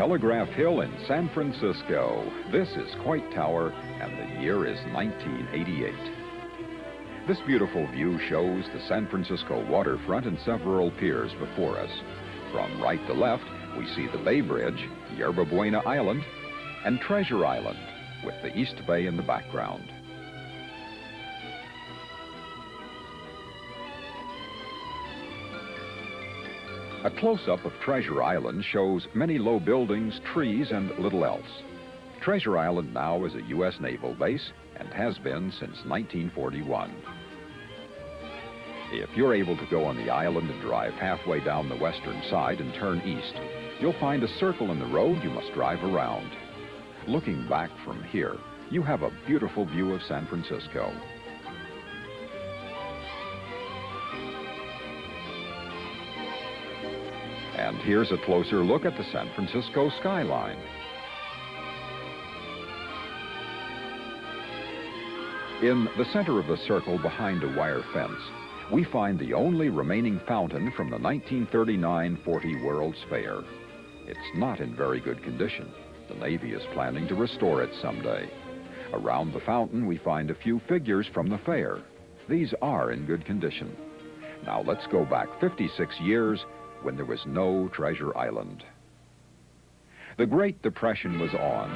Telegraph Hill in San Francisco. This is Coit Tower, and the year is 1988. This beautiful view shows the San Francisco waterfront and several piers before us. From right to left, we see the Bay Bridge, Yerba Buena Island, and Treasure Island, with the East Bay in the background. A close-up of Treasure Island shows many low buildings, trees, and little else. Treasure Island now is a U.S. naval base and has been since 1941. If you're able to go on the island and drive halfway down the western side and turn east, you'll find a circle in the road you must drive around. Looking back from here, you have a beautiful view of San Francisco. And here's a closer look at the San Francisco skyline. In the center of the circle behind a wire fence, we find the only remaining fountain from the 1939-40 World's Fair. It's not in very good condition. The Navy is planning to restore it someday. Around the fountain, we find a few figures from the fair. These are in good condition. Now let's go back 56 years when there was no Treasure Island. The Great Depression was on,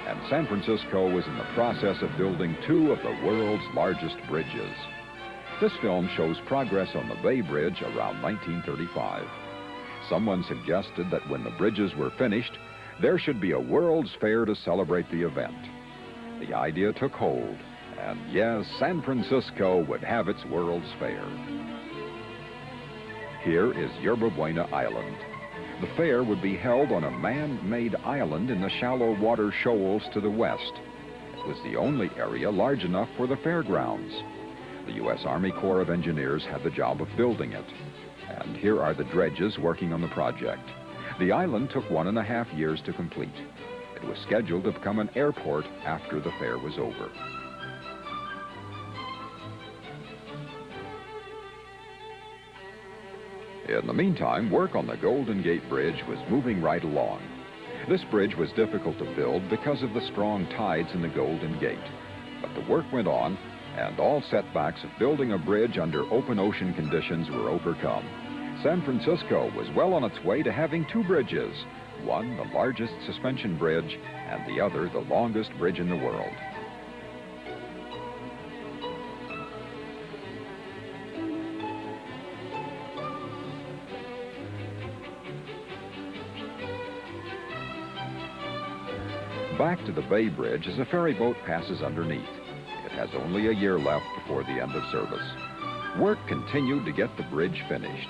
and San Francisco was in the process of building two of the world's largest bridges. This film shows progress on the Bay Bridge around 1935. Someone suggested that when the bridges were finished, there should be a World's Fair to celebrate the event. The idea took hold, and yes, San Francisco would have its World's Fair. Here is Yerba Buena Island. The fair would be held on a man-made island in the shallow water shoals to the west. It was the only area large enough for the fairgrounds. The U.S. Army Corps of Engineers had the job of building it. And here are the dredges working on the project. The island took 1.5 years to complete. It was scheduled to become an airport after the fair was over. In the meantime, work on the Golden Gate Bridge was moving right along. This bridge was difficult to build because of the strong tides in the Golden Gate. But the work went on, and all setbacks of building a bridge under open ocean conditions were overcome. San Francisco was well on its way to having two bridges, one the largest suspension bridge, and the other the longest bridge in the world. Back to the Bay Bridge as a ferry boat passes underneath. It has only a year left before the end of service. Work continued to get the bridge finished.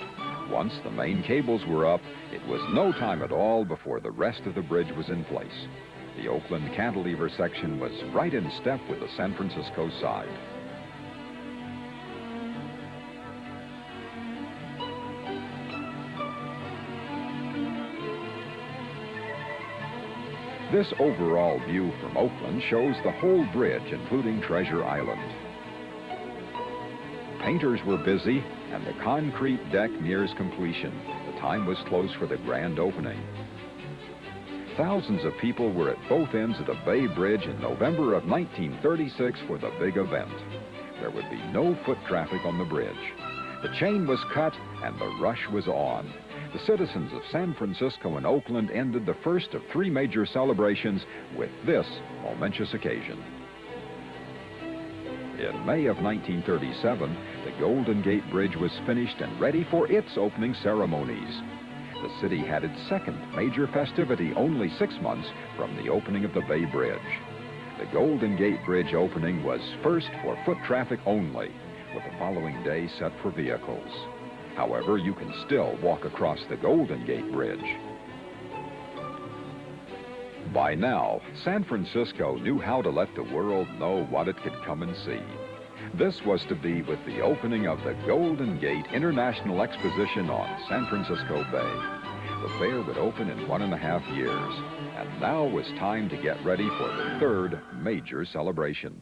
Once the main cables were up, it was no time at all before the rest of the bridge was in place. The Oakland cantilever section was right in step with the San Francisco side. This overall view from Oakland shows the whole bridge, including Treasure Island. Painters were busy, and the concrete deck nears completion. The time was close for the grand opening. Thousands of people were at both ends of the Bay Bridge in November of 1936 for the big event. There would be no foot traffic on the bridge. The chain was cut, and the rush was on. The citizens of San Francisco and Oakland ended the first of three major celebrations with this momentous occasion. In May of 1937, the Golden Gate Bridge was finished and ready for its opening ceremonies. The city had its second major festivity only 6 months from the opening of the Bay Bridge. The Golden Gate Bridge opening was first for foot traffic only, with the following day set for vehicles. However, you can still walk across the Golden Gate Bridge. By now, San Francisco knew how to let the world know what it could come and see. This was to be with the opening of the Golden Gate International Exposition on San Francisco Bay. The fair would open in 1.5 years, and now was time to get ready for the third major celebration.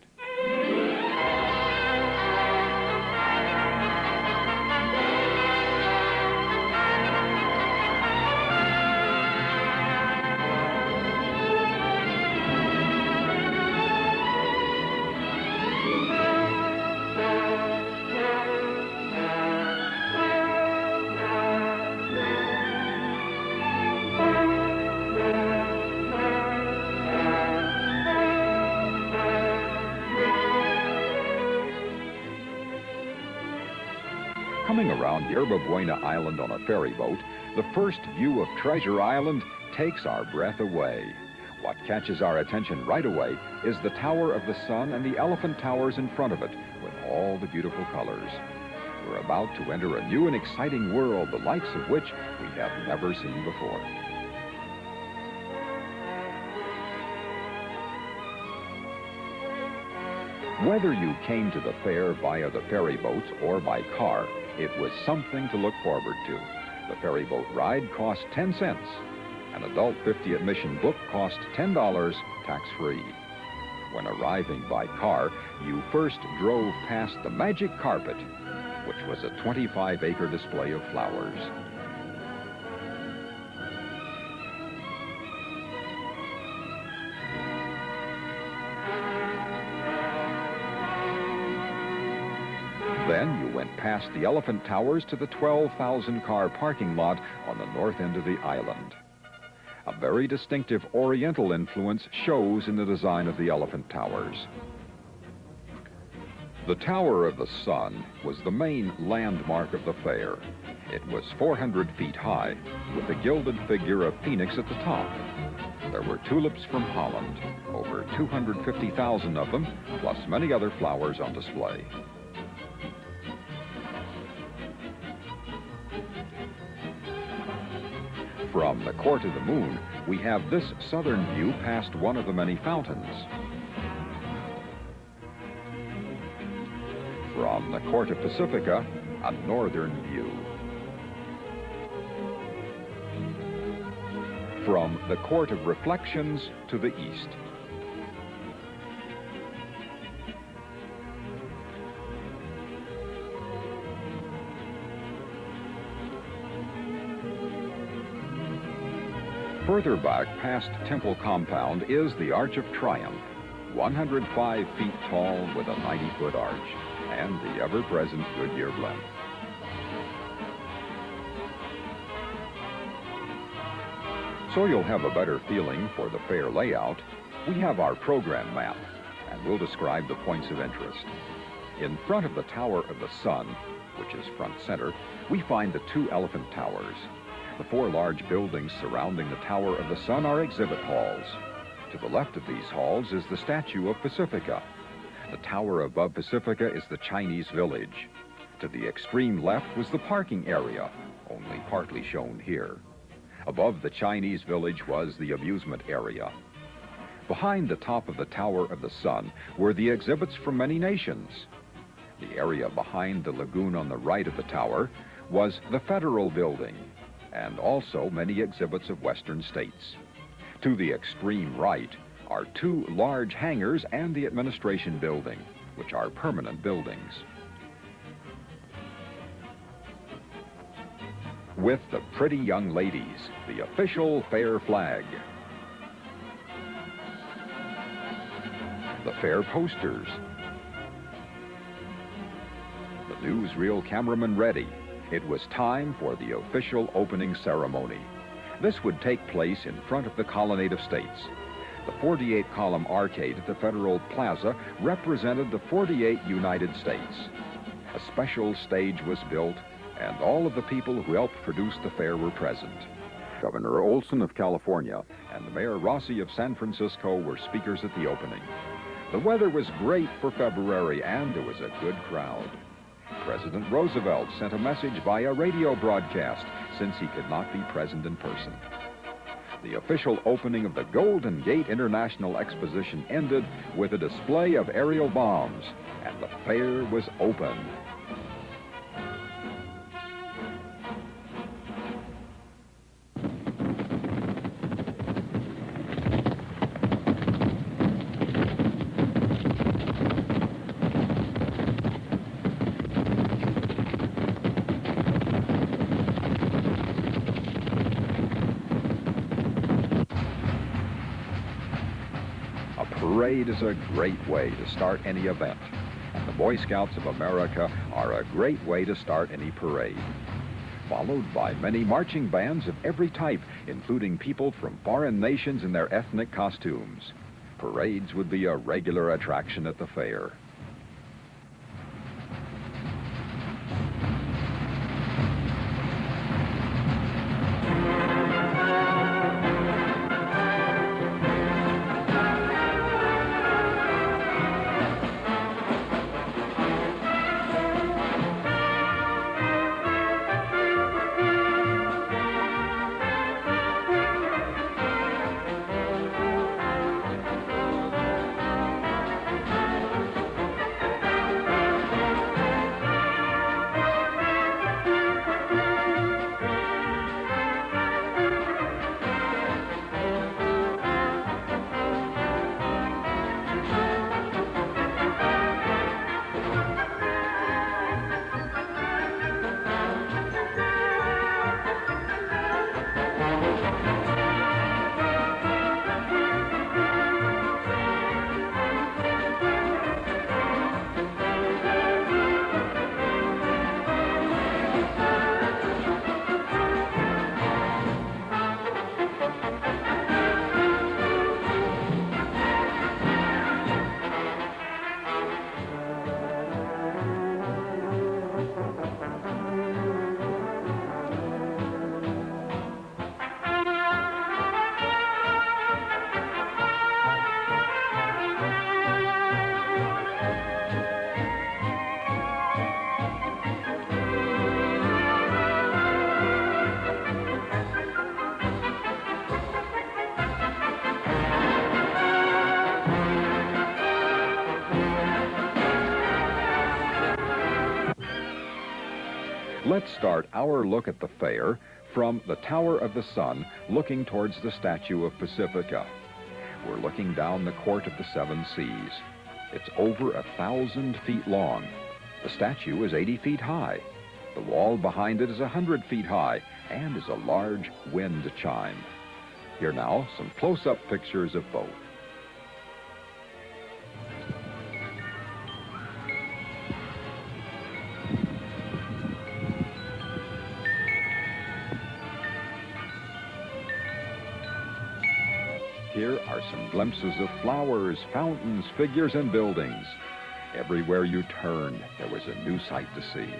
Coming around Yerba Buena Island on a ferry boat, the first view of Treasure Island takes our breath away. What catches our attention right away is the Tower of the Sun and the elephant towers in front of it, with all the beautiful colors. We're about to enter a new and exciting world, the likes of which we have never seen before. Whether you came to the fair via the ferry boats or by car, it was something to look forward to. The ferry boat ride cost 10 cents. An adult 50 admission book cost $10, tax-free. When arriving by car, you first drove past the Magic Carpet, which was a 25-acre display of flowers. Then you went past the elephant towers to the 12,000-car parking lot on the north end of the island. A very distinctive Oriental influence shows in the design of the elephant towers. The Tower of the Sun was the main landmark of the fair. It was 400 feet high, with the gilded figure of Phoenix at the top. There were tulips from Holland, over 250,000 of them, plus many other flowers on display. From the Court of the Moon, we have this southern view past one of the many fountains. From the Court of Pacifica, a northern view. From the Court of Reflections to the east. Further back past Temple Compound is the Arch of Triumph, 105 feet tall with a 90-foot arch, and the ever-present Goodyear blimp. So you'll have a better feeling for the fair layout, we have our program map, and we'll describe the points of interest. In front of the Tower of the Sun, which is front center, we find the two elephant towers. The four large buildings surrounding the Tower of the Sun are exhibit halls. To the left of these halls is the statue of Pacifica. The tower above Pacifica is the Chinese village. To the extreme left was the parking area, only partly shown here. Above the Chinese village was the amusement area. Behind the top of the Tower of the Sun were the exhibits from many nations. The area behind the lagoon on the right of the tower was the Federal Building, and also many exhibits of Western states. To the extreme right are two large hangars and the administration building, which are permanent buildings. With the pretty young ladies, the official fair flag. The fair posters. The newsreel cameraman ready. It was time for the official opening ceremony. This would take place in front of the Colonnade of States. The 48-column arcade at the Federal Plaza represented the 48 United States. A special stage was built, and all of the people who helped produce the fair were present. Governor Olson of California and Mayor Rossi of San Francisco were speakers at the opening. The weather was great for February, and there was a good crowd. President Roosevelt sent a message via radio broadcast since he could not be present in person. The official opening of the Golden Gate International Exposition ended with a display of aerial bombs, and the fair was open. Parade is a great way to start any event, and the Boy Scouts of America are a great way to start any parade. Followed by many marching bands of every type, including people from foreign nations in their ethnic costumes. Parades would be a regular attraction at the fair. Let's start our look at the fair from the Tower of the Sun, looking towards the statue of Pacifica. We're looking down the Court of the Seven Seas. It's over 1,000 feet long. The statue is 80 feet high. The wall behind it is 100 feet high and is a large wind chime. Here now, some close-up pictures of both. Here are some glimpses of flowers, fountains, figures, and buildings. Everywhere you turned, there was a new sight to see.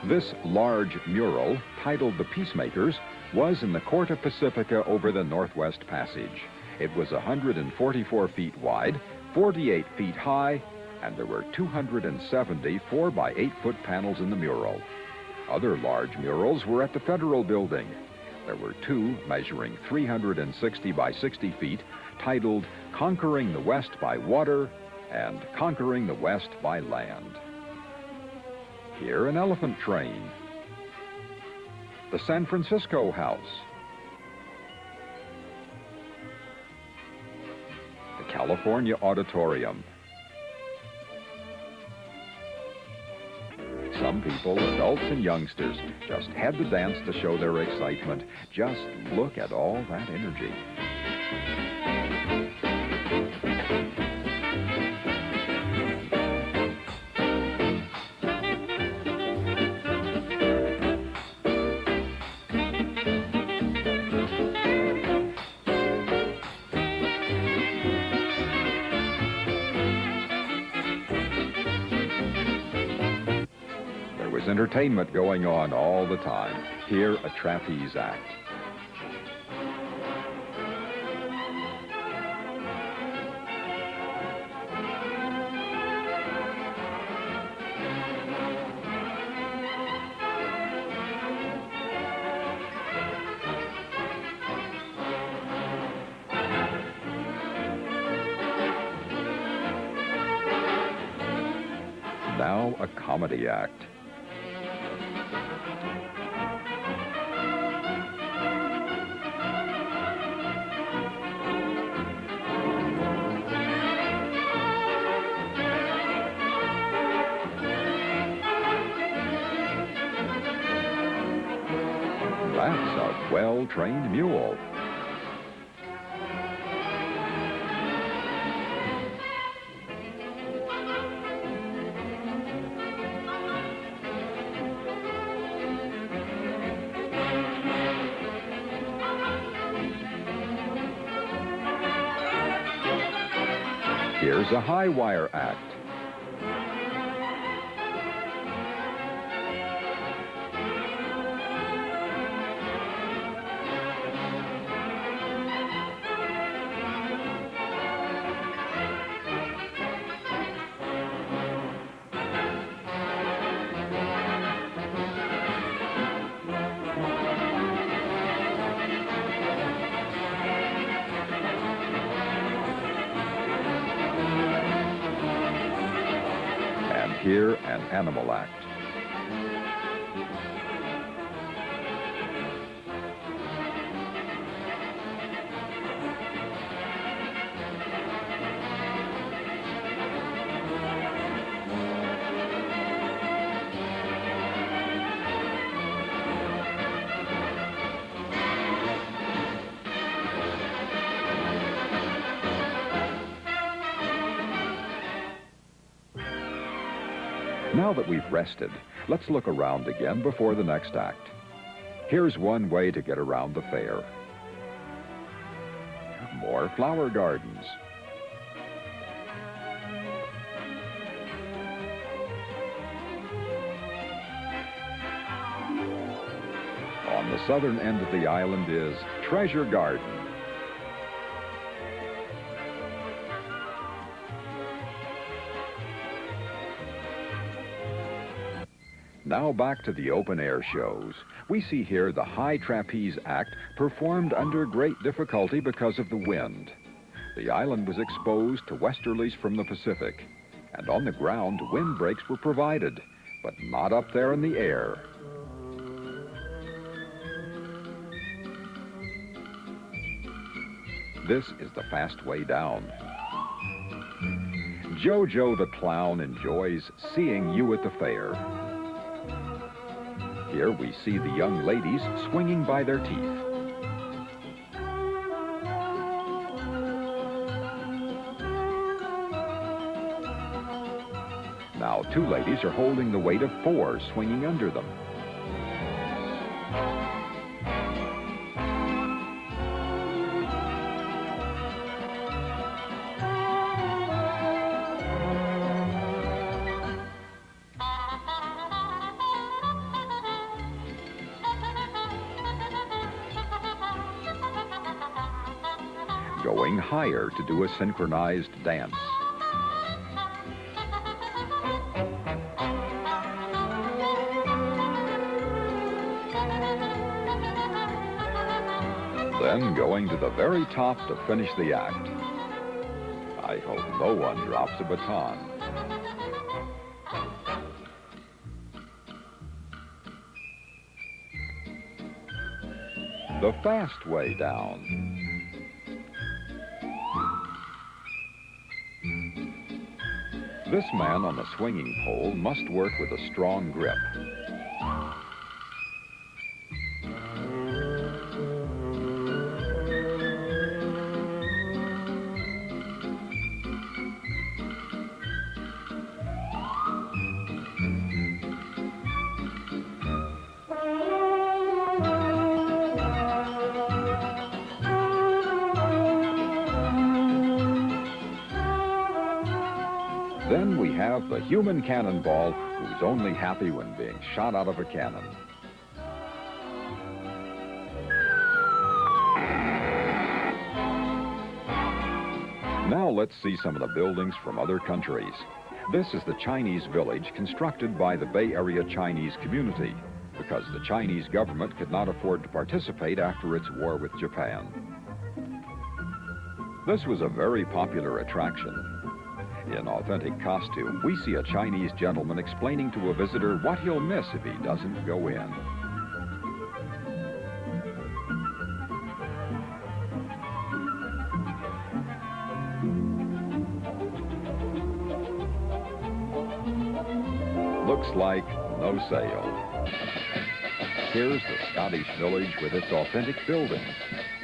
This large mural, titled The Peacemakers, was in the Court of Pacifica over the Northwest Passage. It was 144 feet wide, 48 feet high, and there were 270 4-by-8-foot panels in the mural. Other large murals were at the Federal Building. There were two measuring 360 by 60 feet, titled Conquering the West by Water and Conquering the West by Land. Here, an elephant train. The San Francisco House. The California Auditorium. Some people, adults and youngsters, just had to dance to show their excitement. Just look at all that energy. Entertainment going on all the time. Here, a trapeze act. Now, a comedy act. That's a well-trained mule. Here's a high wire act. Here, an animal act. Now that we've rested, let's look around again before the next act. Here's one way to get around the fair. More flower gardens. On the southern end of the island is Treasure Garden. Now back to the open-air shows. We see here the High Trapeze Act performed under great difficulty because of the wind. The island was exposed to westerlies from the Pacific. And on the ground, windbreaks were provided, but not up there in the air. This is the fast way down. Jojo the clown enjoys seeing you at the fair. Here we see the young ladies swinging by their teeth. Now 2 ladies are holding the weight of 4 swinging under them. Going higher to do a synchronized dance. Then going to the very top to finish the act. I hope no one drops a baton. The fast way down. This man on the swinging pole must work with a strong grip. Then we have the human cannonball, who's only happy when being shot out of a cannon. Now let's see some of the buildings from other countries. This is the Chinese village constructed by the Bay Area Chinese community because the Chinese government could not afford to participate after its war with Japan. This was a very popular attraction. In authentic costume, we see a Chinese gentleman explaining to a visitor what he'll miss if he doesn't go in. Looks like no sale. Here's the Scottish village with its authentic buildings.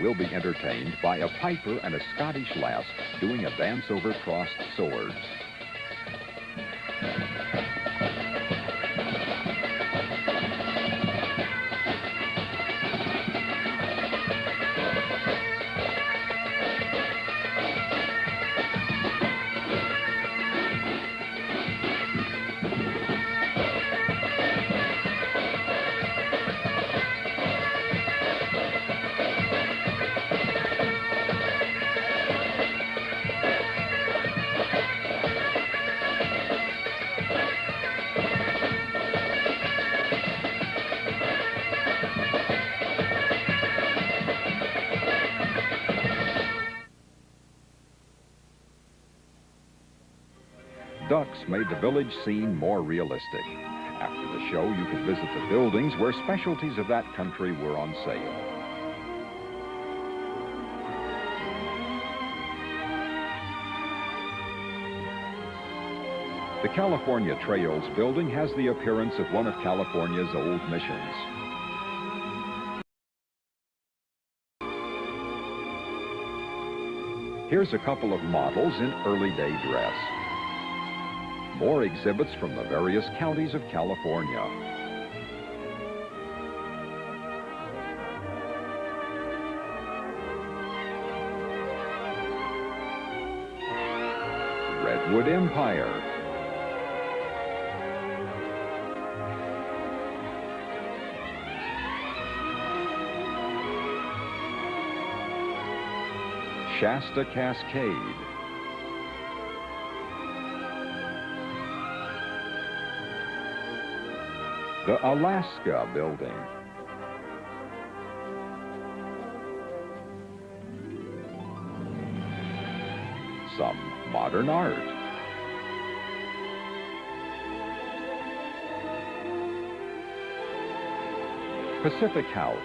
We'll be entertained by a piper and a Scottish lass doing a dance over crossed swords. Ducks made the village scene more realistic. After the show, you could visit the buildings where specialties of that country were on sale. The California Trails building has the appearance of one of California's old missions. Here's a couple of models in early day dress. More exhibits from the various counties of California. Redwood Empire. Shasta Cascade. The Alaska Building. Some modern art. Pacific House.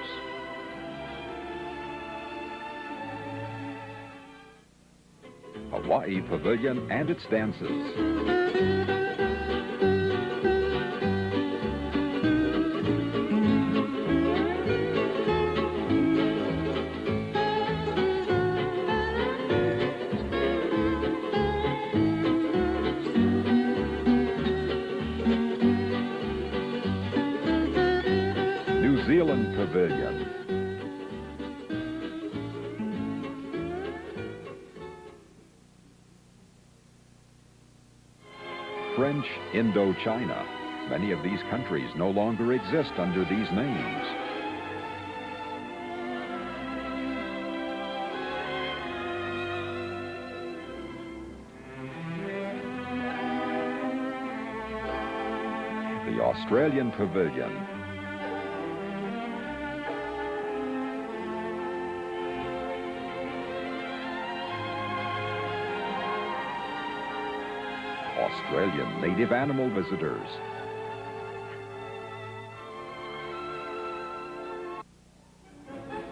Hawaii Pavilion and its dances. New Zealand Pavilion. French Indochina. Many of these countries no longer exist under these names. The Australian Pavilion. Australian native animal visitors.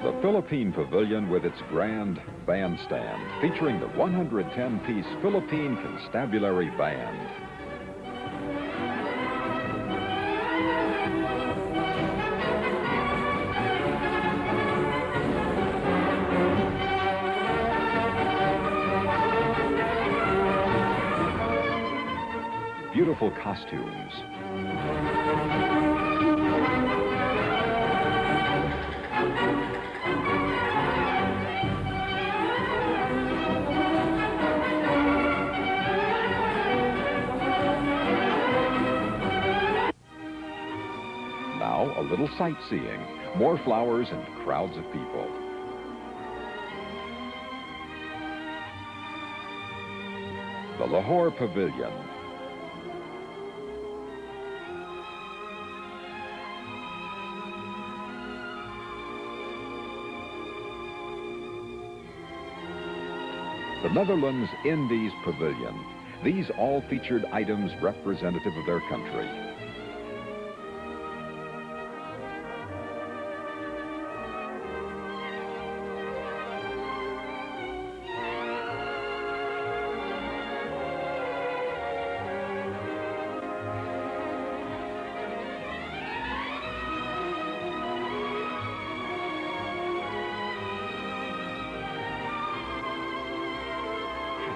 The Philippine Pavilion with its grand bandstand, featuring the 110-piece Philippine Constabulary Band. Beautiful costumes. Now, a little sightseeing, more flowers and crowds of people. The Lahore Pavilion. The Netherlands Indies Pavilion. These all featured items representative of their country.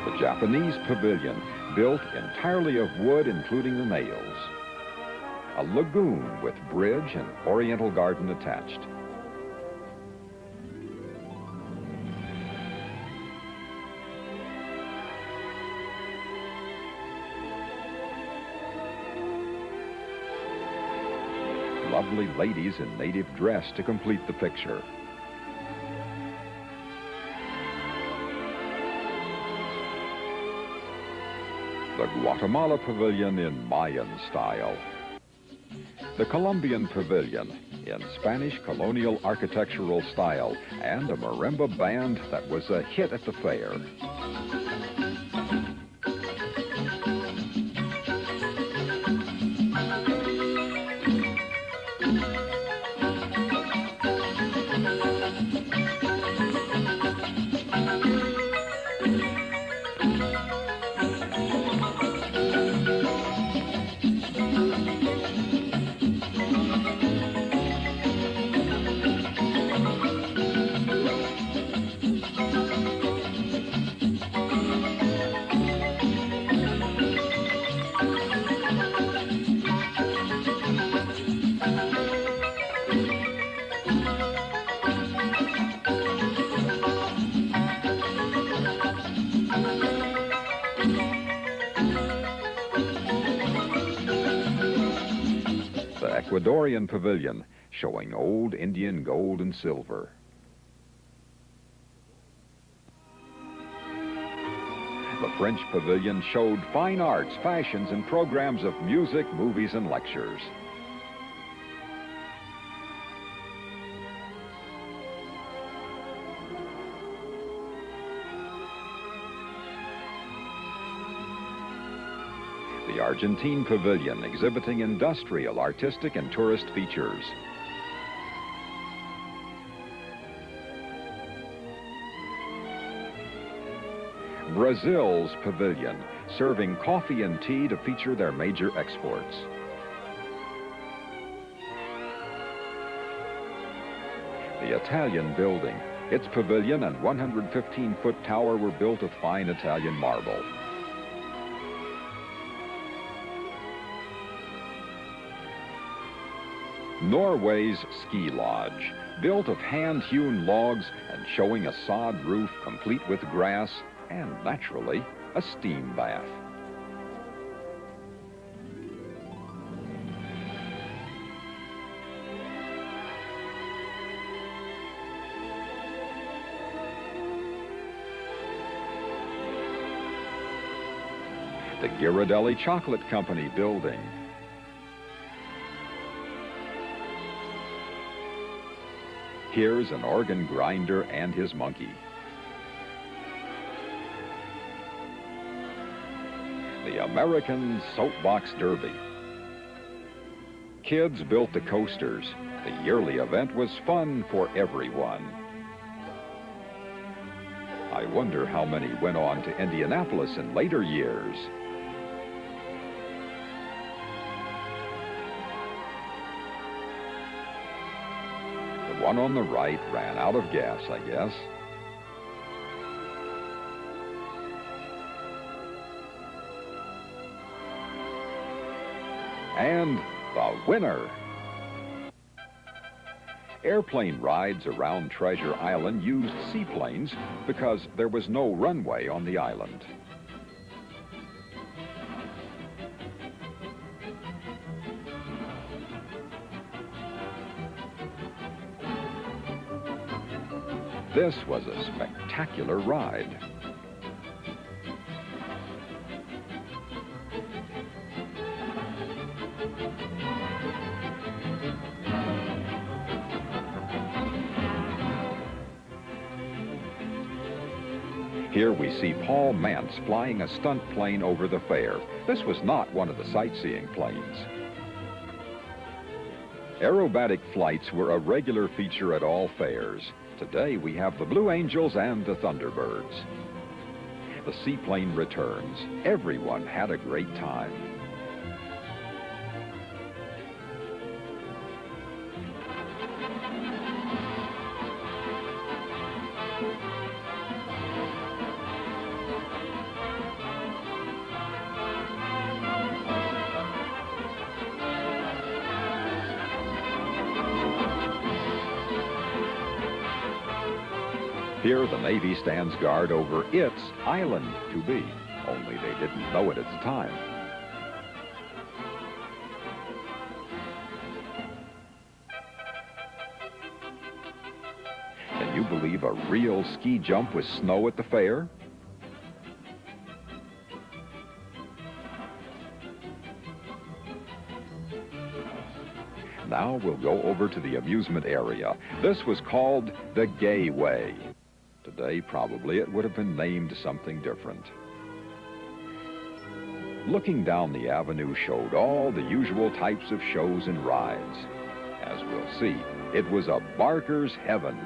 The Japanese Pavilion, built entirely of wood, including the nails. A lagoon with bridge and oriental garden attached. Lovely ladies in native dress to complete the picture. The Guatemala Pavilion in Mayan style. The Colombian Pavilion in Spanish colonial architectural style, and a marimba band that was a hit at the fair. Ecuadorian Pavilion, showing old Indian gold and silver. The French Pavilion showed fine arts, fashions, and programs of music, movies, and lectures. The Argentine Pavilion, exhibiting industrial, artistic, and tourist features. Brazil's pavilion, serving coffee and tea to feature their major exports. The Italian building, its pavilion and 115-foot tower were built of fine Italian marble. Norway's ski lodge, built of hand-hewn logs and showing a sod roof complete with grass and, naturally, a steam bath. The Ghirardelli Chocolate Company building. Here's an organ grinder and his monkey. The American Soapbox Derby. Kids built the coasters. The yearly event was fun for everyone. I wonder how many went on to Indianapolis in later years. The one on the right ran out of gas, I guess. And the winner! Airplane rides around Treasure Island used seaplanes because there was no runway on the island. This was a spectacular ride. Here we see Paul Mance flying a stunt plane over the fair. This was not one of the sightseeing planes. Aerobatic flights were a regular feature at all fairs. Today we have the Blue Angels and the Thunderbirds. The seaplane returns. Everyone had a great time. Here, the Navy stands guard over its island to be, only they didn't know it at the time. Can you believe a real ski jump with snow at the fair? Now we'll go over to the amusement area. This was called the Gay Way. Today, probably, it would have been named something different. Looking down the avenue showed all the usual types of shows and rides. As we'll see, it was a barker's heaven.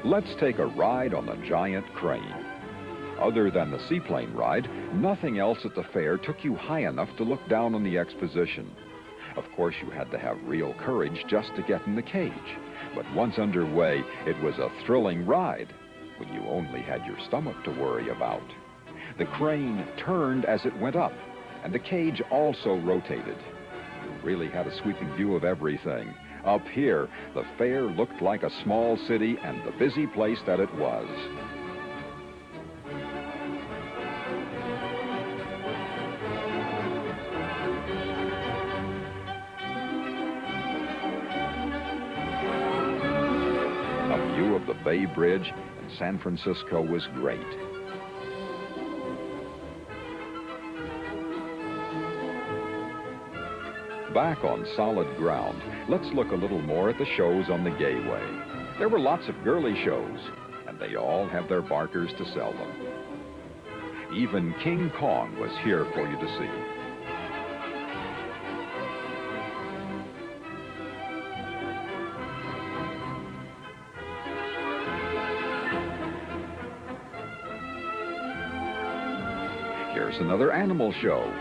Let's take a ride on the giant crane. Other than the seaplane ride, nothing else at the fair took you high enough to look down on the exposition. Of course, you had to have real courage just to get in the cage. But once underway, it was a thrilling ride when you only had your stomach to worry about. The crane turned as it went up, and the cage also rotated. You really had a sweeping view of everything. Up here, the fair looked like a small city and the busy place that it was. A view of the Bay Bridge in San Francisco was great. Back on solid ground, let's look a little more at the shows on the Gay Way. There were lots of girly shows, and they all have their barkers to sell them. Even King Kong was here for you to see. Here's another animal show.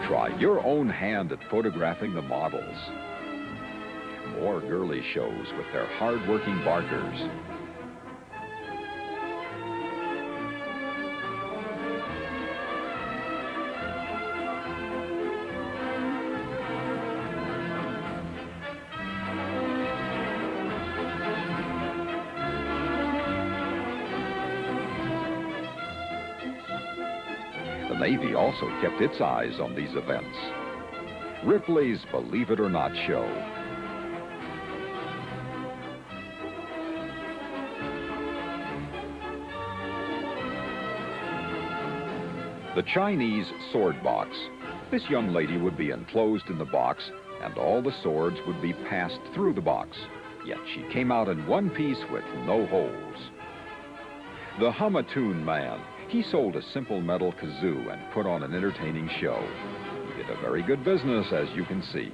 Try your own hand at photographing the models. More girly shows with their hard-working barkers. The Navy also kept its eyes on these events. Ripley's Believe It or Not show. The Chinese sword box. This young lady would be enclosed in the box, and all the swords would be passed through the box. Yet she came out in one piece with no holes. The Hum-A-Tune Man. He sold a simple metal kazoo and put on an entertaining show. He did a very good business, as you can see.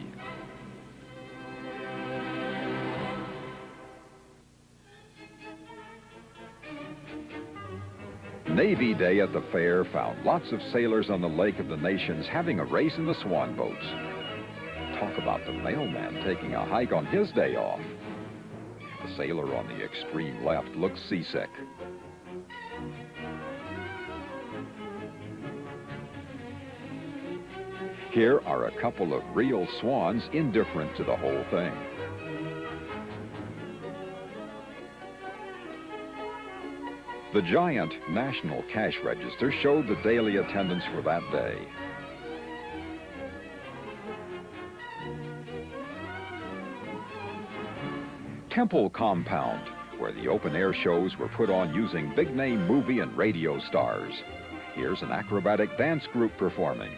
Navy Day at the fair found lots of sailors on the Lake of the Nations having a race in the swan boats. Talk about the mailman taking a hike on his day off. The sailor on the extreme left looks seasick. Here are a couple of real swans indifferent to the whole thing. The giant National Cash Register showed the daily attendance for that day. Temple Compound, where the open-air shows were put on using big-name movie and radio stars. Here's an acrobatic dance group performing.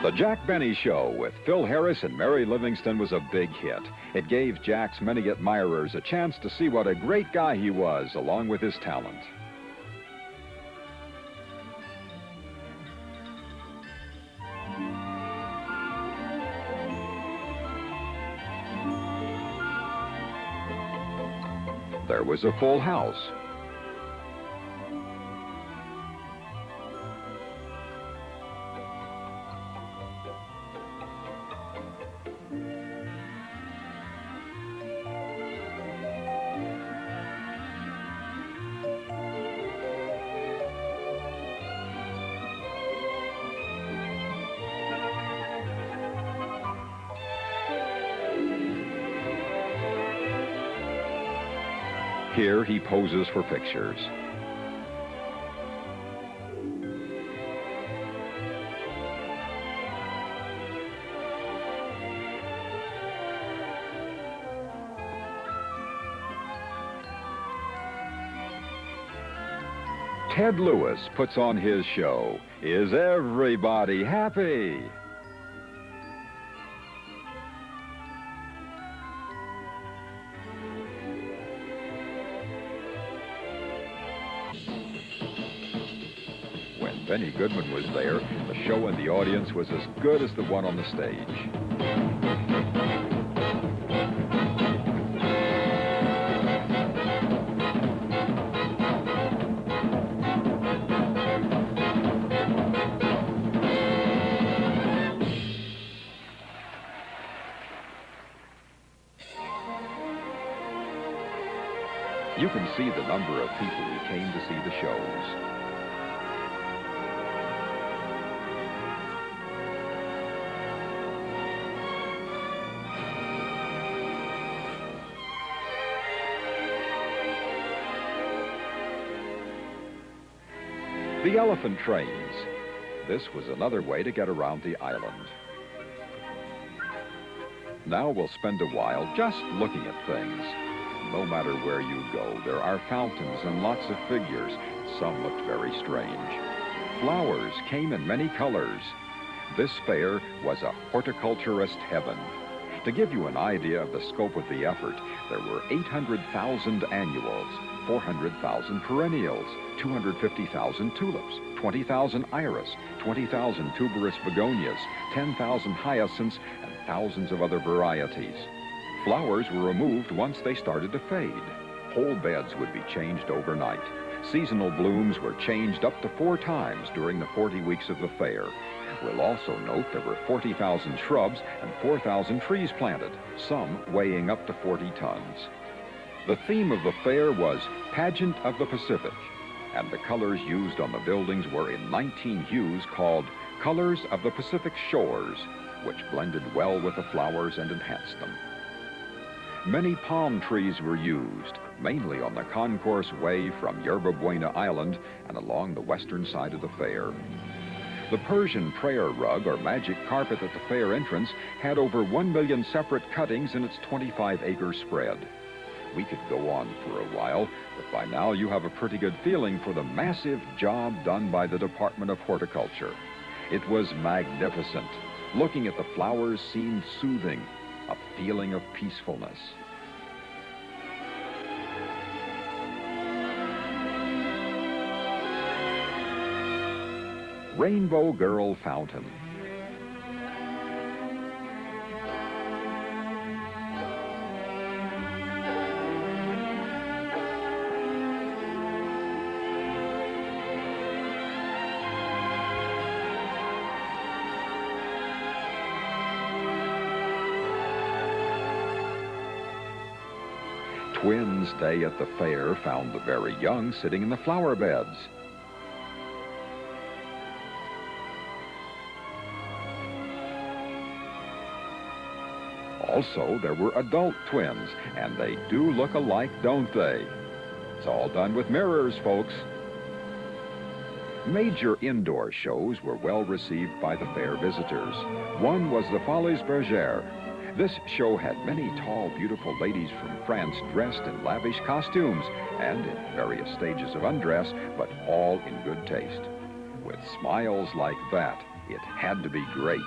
The Jack Benny Show with Phil Harris and Mary Livingston was a big hit. It gave Jack's many admirers a chance to see what a great guy he was, along with his talent. There was a full house. Here he poses for pictures. Ted Lewis puts on his show. Is everybody happy? When Benny Goodman was there, the show and the audience was as good as the one on the stage. You can see the number of people who came to see the shows. The elephant trains. This was another way to get around the island. Now we'll spend a while just looking at things. No matter where you go, there are fountains and lots of figures. Some looked very strange. Flowers came in many colors. This fair was a horticulturist heaven. To give you an idea of the scope of the effort, there were 800,000 annuals, 400,000 perennials, 250,000 tulips, 20,000 iris, 20,000 tuberous begonias, 10,000 hyacinths, and thousands of other varieties. Flowers were removed once they started to fade. Whole beds would be changed overnight. Seasonal blooms were changed up to 4 times during the 40 weeks of the fair. We'll also note there were 40,000 shrubs and 4,000 trees planted, some weighing up to 40 tons. The theme of the fair was Pageant of the Pacific, and the colors used on the buildings were in 19 hues called Colors of the Pacific Shores, which blended well with the flowers and enhanced them. Many palm trees were used, mainly on the Concourse Way from Yerba Buena Island and along the western side of the fair. The Persian prayer rug, or magic carpet at the fair entrance, had over 1 million separate cuttings in its 25-acre spread. We could go on for a while, but by now you have a pretty good feeling for the massive job done by the Department of Horticulture. It was magnificent. Looking at the flowers seemed soothing, a feeling of peacefulness. Rainbow Girl Fountain. Twins' Day at the fair found the very young sitting in the flower beds. Also, there were adult twins, and they do look alike, don't they? It's all done with mirrors, folks. Major indoor shows were well received by the fair visitors. One was the Folies Bergère. This show had many tall, beautiful ladies from France dressed in lavish costumes and in various stages of undress, but all in good taste. With smiles like that, it had to be great.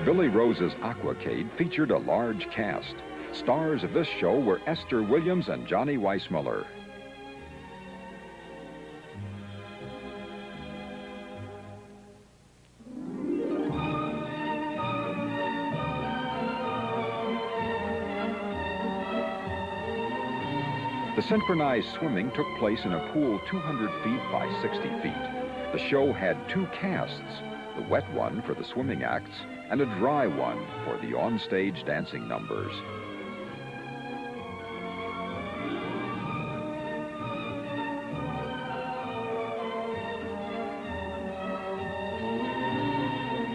Billy Rose's Aquacade featured a large cast. Stars of this show were Esther Williams and Johnny Weissmuller. The synchronized swimming took place in a pool 200 feet by 60 feet. The show had 2 casts, the wet one for the swimming acts and a dry one for the on-stage dancing numbers.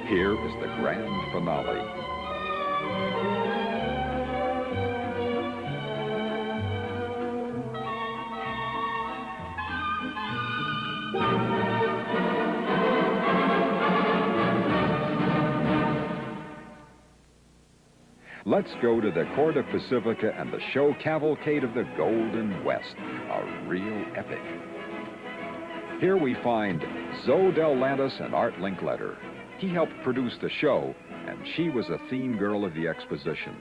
Here is the grand finale. Let's go to the Court of Pacifica and the show Cavalcade of the Golden West, a real epic. Here we find Zoe Del Lantis and Art Linkletter. He helped produce the show, and she was a theme girl of the exposition.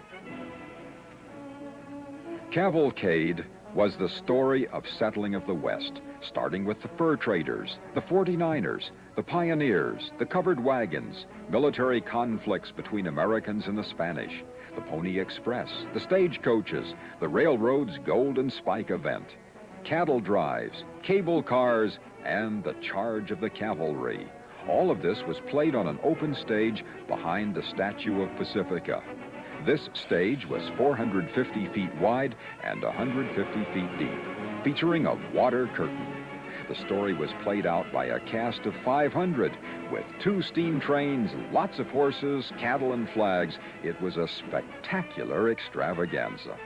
Cavalcade was the story of settling of the West, starting with the fur traders, the 49ers, the pioneers, the covered wagons, military conflicts between Americans and the Spanish, the Pony Express, the stagecoaches, the railroad's Golden Spike event, cattle drives, cable cars, and the charge of the cavalry. All of this was played on an open stage behind the Statue of Pacifica. This stage was 450 feet wide and 150 feet deep, featuring a water curtain. The story was played out by a cast of 500 with 2 steam trains, lots of horses, cattle, and flags. It was a spectacular extravaganza.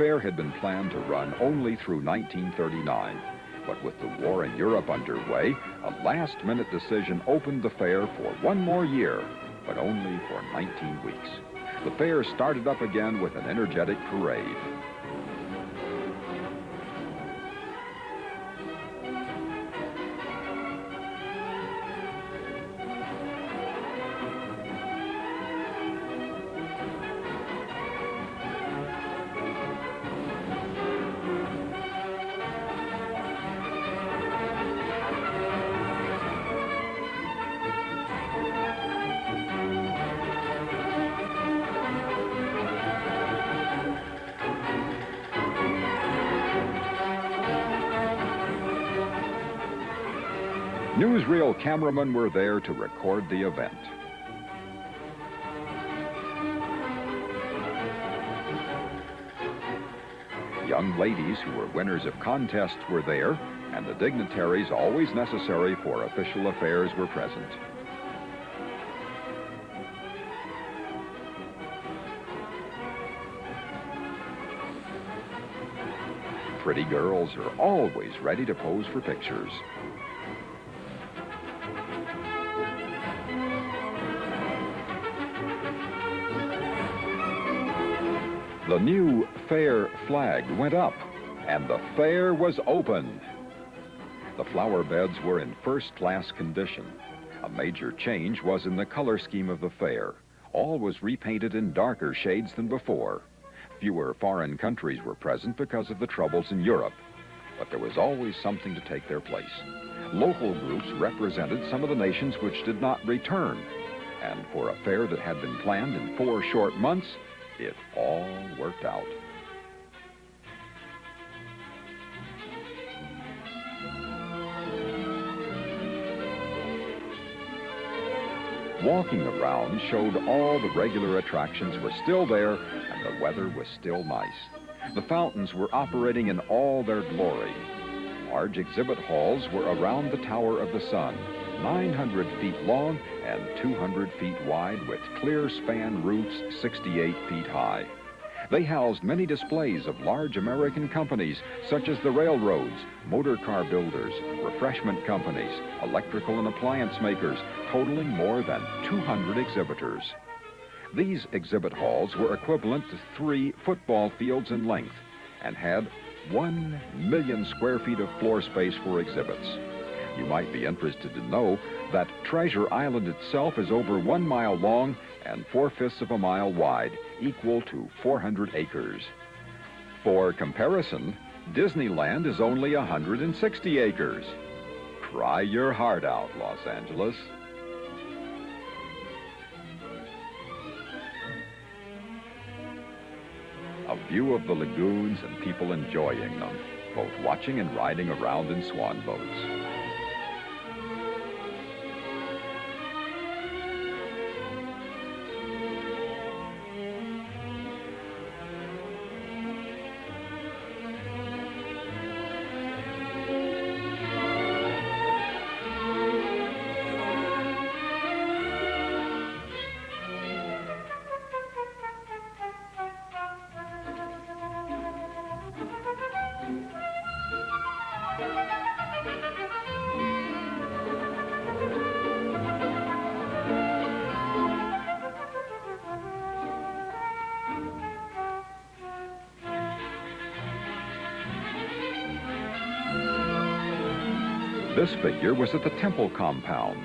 fair had been planned to run only through 1939. But with the war in Europe underway, a last-minute decision opened the fair for one more year, but only for 19 weeks. The fair started up again with an energetic parade. Newsreel cameramen were there to record the event. Young ladies who were winners of contests were there, and the dignitaries always necessary for official affairs were present. Pretty girls are always ready to pose for pictures. The new fair flag went up, and the fair was open. The flower beds were in first-class condition. A major change was in the color scheme of the fair. All was repainted in darker shades than before. Fewer foreign countries were present because of the troubles in Europe, but there was always something to take their place. Local groups represented some of the nations which did not return, and for a fair that had been planned in 4 short months, it all worked out. Walking around showed all the regular attractions were still there and the weather was still nice. The fountains were operating in all their glory. Large exhibit halls were around the Tower of the Sun, 900 feet long and 200 feet wide, with clear span roofs 68 feet high. They housed many displays of large American companies such as the railroads, motor car builders, refreshment companies, electrical and appliance makers, totaling more than 200 exhibitors. These exhibit halls were equivalent to 3 football fields in length and had 1 million square feet of floor space for exhibits. You might be interested to know that Treasure Island itself is over 1 mile long and 4/5 of a mile wide, equal to 400 acres. For comparison, Disneyland is only 160 acres. Cry your heart out, Los Angeles. A view of the lagoons and people enjoying them, both watching and riding around in swan boats. This figure was at the temple compound.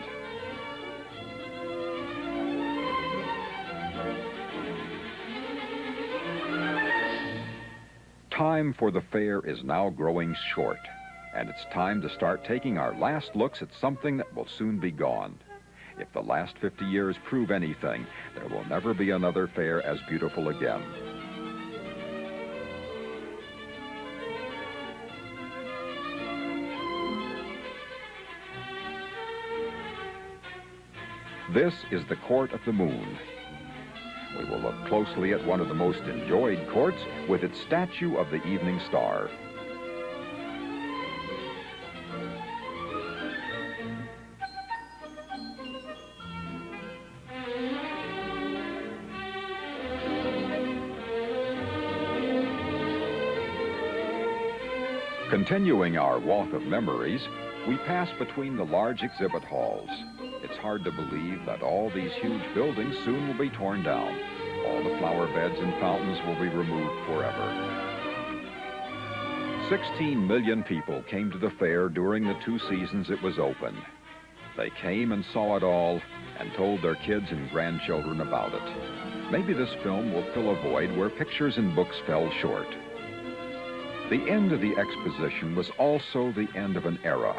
Time for the fair is now growing short, and it's time to start taking our last looks at something that will soon be gone. If the last 50 years prove anything, there will never be another fair as beautiful again. This is the Court of the Moon. We will look closely at one of the most enjoyed courts with its statue of the evening star. Continuing our walk of memories, we pass between the large exhibit halls. It's hard to believe that all these huge buildings soon will be torn down. All the flower beds and fountains will be removed forever. 16 million people came to the fair during the 2 seasons it was open. They came and saw it all and told their kids and grandchildren about it. Maybe this film will fill a void where pictures and books fell short. The end of the Exposition was also the end of an era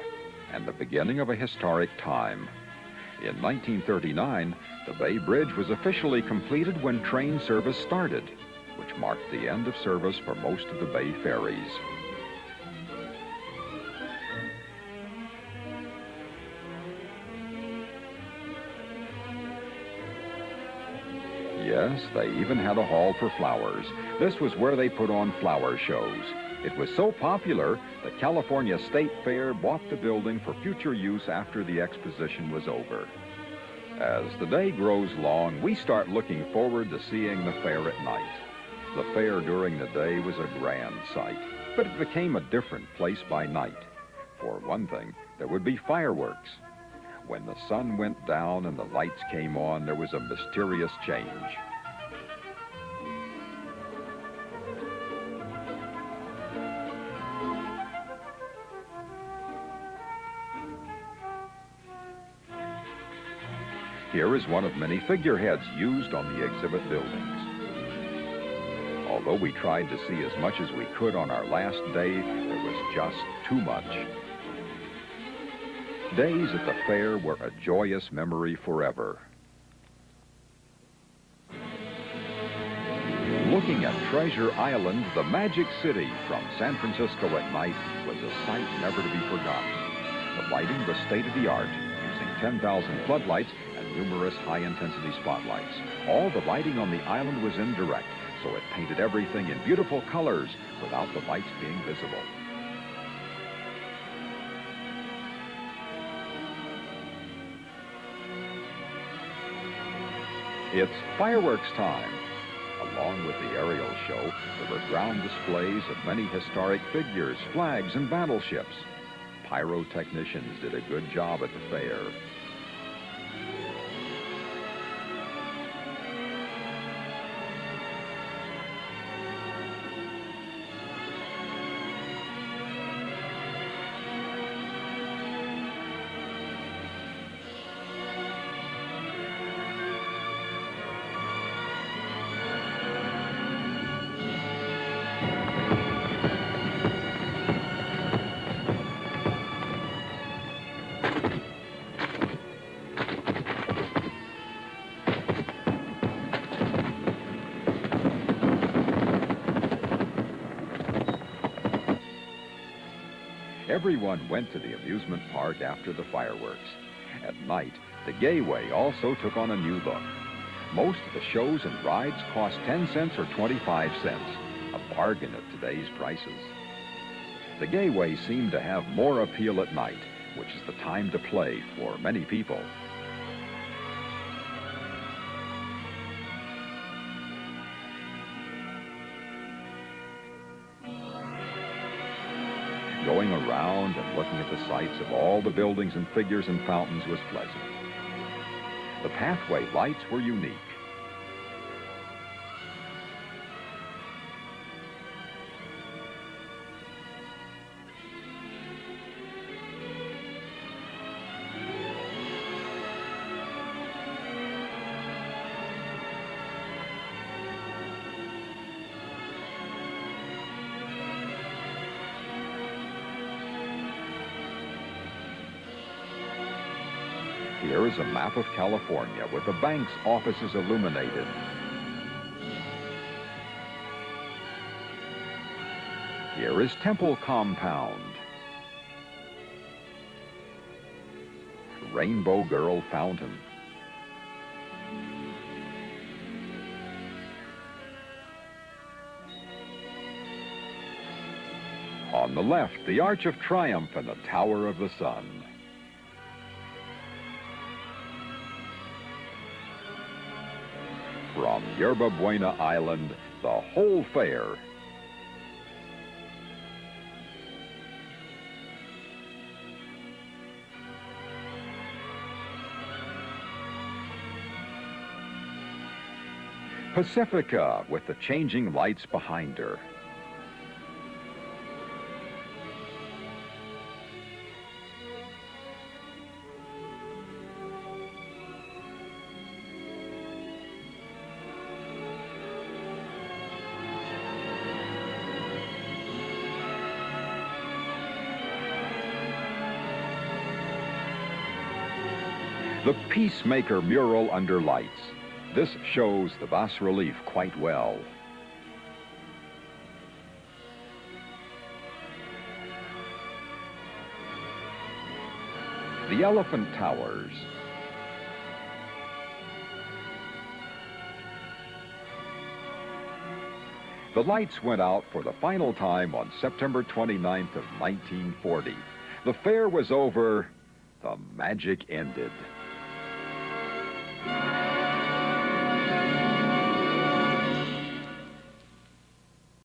and the beginning of a historic time. In 1939, the Bay Bridge was officially completed when train service started, which marked the end of service for most of the Bay ferries. Yes, they even had a hall for flowers. This was where they put on flower shows. It was so popular that California State Fair bought the building for future use after the Exposition was over. As the day grows long, we start looking forward to seeing the fair at night. The fair during the day was a grand sight, but it became a different place by night. For one thing, there would be fireworks. When the sun went down and the lights came on, there was a mysterious change. Here is one of many figureheads used on the exhibit buildings. Although we tried to see as much as we could on our last day, there was just too much. Days at the fair were a joyous memory forever. Looking at Treasure Island, the Magic City from San Francisco at night was a sight never to be forgotten. The lighting was state-of-the-art, using 10,000 floodlights and numerous high-intensity spotlights. All the lighting on the island was indirect, so it painted everything in beautiful colors without the lights being visible. It's fireworks time. Along with the aerial show, there were ground displays of many historic figures, flags, and battleships. Pyrotechnicians did a good job at the fair. Everyone went to the amusement park after the fireworks. At night, the Gayway also took on a new look. Most of the shows and rides cost 10 cents or 25 cents, a bargain at today's prices. The Gayway seemed to have more appeal at night, which is the time to play for many people. Going around and looking at the sights of all the buildings and figures and fountains was pleasant. The pathway lights were unique. Here is a map of California with the bank's offices illuminated. Here is Temple Compound. Rainbow Girl Fountain. On the left, the Arch of Triumph and the Tower of the Sun. From Yerba Buena Island, the whole fair. Pacifica with the changing lights behind her. The Peacemaker mural under lights. This shows the bas-relief quite well. The Elephant Towers. The lights went out for the final time on September 29th of 1940. The fair was over. The magic ended.